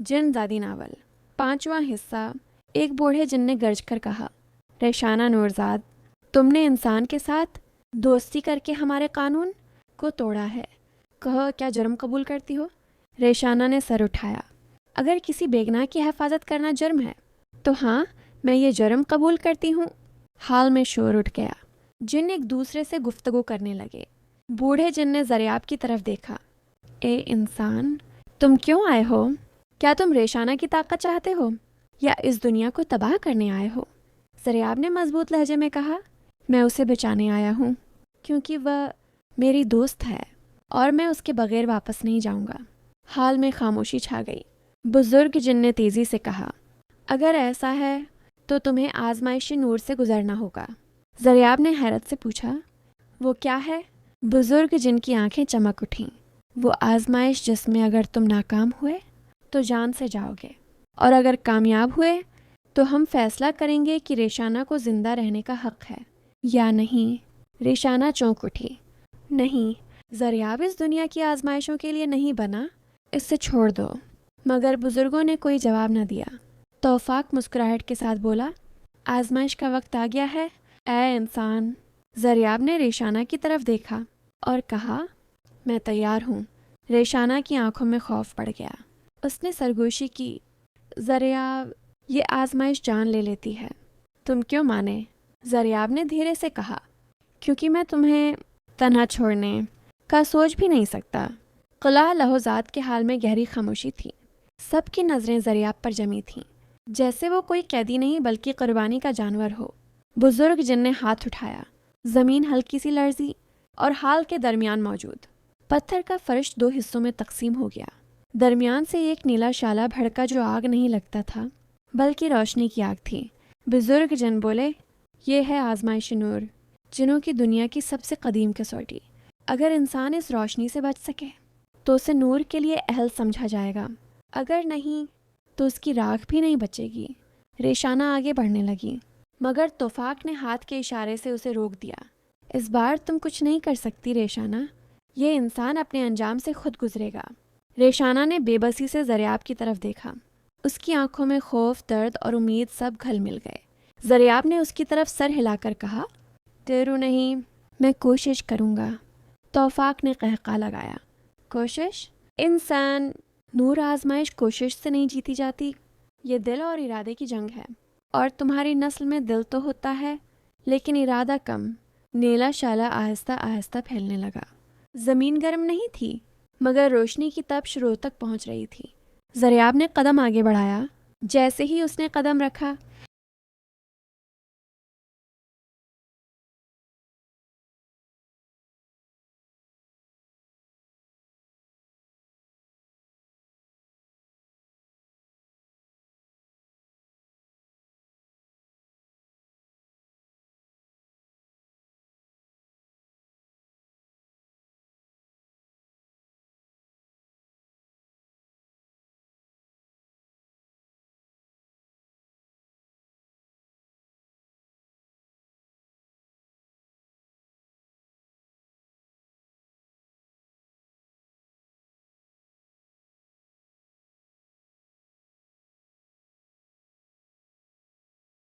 جن زادی ناول 5واں حصہ۔ ایک بوڑھے جن نے گرج کر کہا، ریشانہ نورزاد، تم نے انسان کے ساتھ دوستی کر کے ہمارے قانون کو توڑا ہے۔ کہو کیا جرم قبول کرتی ہو؟ ریشانہ نے سر اٹھایا۔ اگر کسی بیگناہ کی حفاظت کرنا جرم ہے تو ہاں، میں یہ جرم قبول کرتی ہوں۔ حال میں شور اٹھ گیا۔ جن ایک دوسرے سے گفتگو کرنے لگے۔ بوڑھے جن نے زریاب کی طرف دیکھا۔ اے انسان، تم کیوں آئے ہو؟ کیا تم ریشانہ کی طاقت چاہتے ہو یا اس دنیا کو تباہ کرنے آئے ہو؟ زریاب نے مضبوط لہجے میں کہا، میں اسے بچانے آیا ہوں کیونکہ وہ میری دوست ہے اور میں اس کے بغیر واپس نہیں جاؤں گا۔ حال میں خاموشی چھا گئی۔ بزرگ جن نے تیزی سے کہا، اگر ایسا ہے تو تمہیں آزمائش نور سے گزرنا ہوگا۔ زریاب نے حیرت سے پوچھا، وہ کیا ہے؟ بزرگ جن کی آنکھیں چمک اٹھیں۔ وہ آزمائش جس میں اگر تم ناکام ہوئے تو جان سے جاؤ گے، اور اگر کامیاب ہوئے تو ہم فیصلہ کریں گے کہ ریشانہ کو زندہ رہنے کا حق ہے یا نہیں۔ ریشانہ چونک اٹھی۔ نہیں، زریاب اس دنیا کی آزمائشوں کے لیے نہیں بنا، اس سے چھوڑ دو۔ مگر بزرگوں نے کوئی جواب نہ دیا۔ توفاق مسکراہٹ کے ساتھ بولا، آزمائش کا وقت آ گیا ہے اے انسان۔ زریاب نے ریشانہ کی طرف دیکھا اور کہا، میں تیار ہوں۔ ریشانہ کی آنکھوں میں خوف پڑ گیا۔ اس نے سرگوشی کی، زریاب، یہ آزمائش جان لے لیتی ہے۔ تم کیوں مانے؟ زریاب نے دھیرے سے کہا، کیونکہ میں تمہیں تنہا چھوڑنے کا سوچ بھی نہیں سکتا۔ قلعہ لہوزاد کے حال میں گہری خاموشی تھی۔ سب کی نظریں زریاب پر جمی تھیں، جیسے وہ کوئی قیدی نہیں بلکہ قربانی کا جانور ہو۔ بزرگ جن نے ہاتھ اٹھایا۔ زمین ہلکی سی لرزی اور حال کے درمیان موجود پتھر کا فرش 2 حصوں میں تقسیم ہو گیا۔ درمیان سے ایک نیلا شعلہ بھڑکا جو آگ نہیں لگتا تھا بلکہ روشنی کی آگ تھی۔ بزرگ جن بولے، یہ ہے آزمائش نور، جنوں کی دنیا کی سب سے قدیم کسوٹی۔ اگر انسان اس روشنی سے بچ سکے تو اسے نور کے لیے اہل سمجھا جائے گا، اگر نہیں تو اس کی راکھ بھی نہیں بچے گی۔ ریشانہ آگے بڑھنے لگی، مگر توفاق نے ہاتھ کے اشارے سے اسے روک دیا۔ اس بار تم کچھ نہیں کر سکتی ریشانہ، یہ انسان اپنے انجام سے خود گزرے گا۔ ریشانہ نے بے بسی سے زریاب کی طرف دیکھا۔ اس کی آنکھوں میں خوف، درد اور امید سب گھل مل گئے۔ زریاب نے اس کی طرف سر ہلا کر کہا، ڈرو نہیں، میں کوشش کروں گا۔ توفاق نے قہقہ لگایا، کوشش؟ انسان، نور آزمائش کوشش سے نہیں جیتی جاتی، یہ دل اور ارادے کی جنگ ہے، اور تمہاری نسل میں دل تو ہوتا ہے لیکن ارادہ کم۔ نیلا شعلہ آہستہ آہستہ پھیلنے لگا۔ زمین گرم نہیں تھی مگر روشنی کی تپش روح تک پہنچ رہی تھی۔ زریاب نے قدم آگے بڑھایا۔ جیسے ہی اس نے قدم رکھا،